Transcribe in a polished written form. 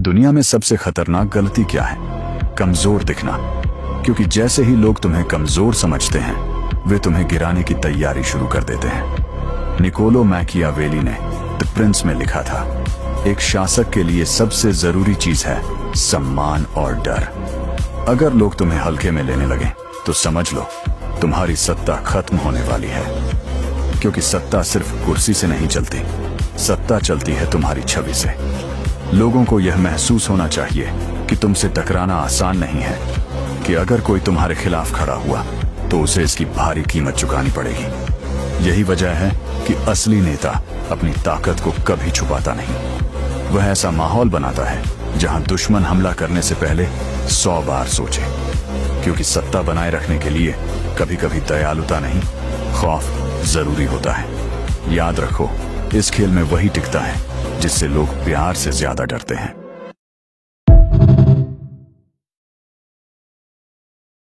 दुनिया में सबसे खतरनाक गलती क्या है? कमजोर दिखना। क्योंकि जैसे ही लोग तुम्हें कमजोर समझते हैं, वे तुम्हें गिराने की तैयारी शुरू कर देते हैं। निकोलो मैकियावेली ने द प्रिंस में लिखा था, एक शासक के लिए सबसे जरूरी चीज है सम्मान और डर। अगर लोग तुम्हें हल्के में लेने लगे तो समझ लो तुम्हारी सत्ता खत्म होने वाली है। क्योंकि सत्ता सिर्फ कुर्सी से नहीं चलती, सत्ता चलती है तुम्हारी छवि से। लोगों को यह महसूस होना चाहिए कि तुमसे टकराना आसान नहीं है, कि अगर कोई तुम्हारे खिलाफ खड़ा हुआ तो उसे इसकी भारी कीमत चुकानी पड़ेगी। यही वजह है कि असली नेता अपनी ताकत को कभी छुपाता नहीं। वह ऐसा माहौल बनाता है जहां दुश्मन हमला करने से पहले 100 बार सोचे। क्योंकि सत्ता बनाए रखने के लिए कभी कभी दयालुता नहीं, खौफ जरूरी होता है। याद रखो, इस खेल में वही टिकता है जिससे लोग प्यार से ज्यादा डरते हैं।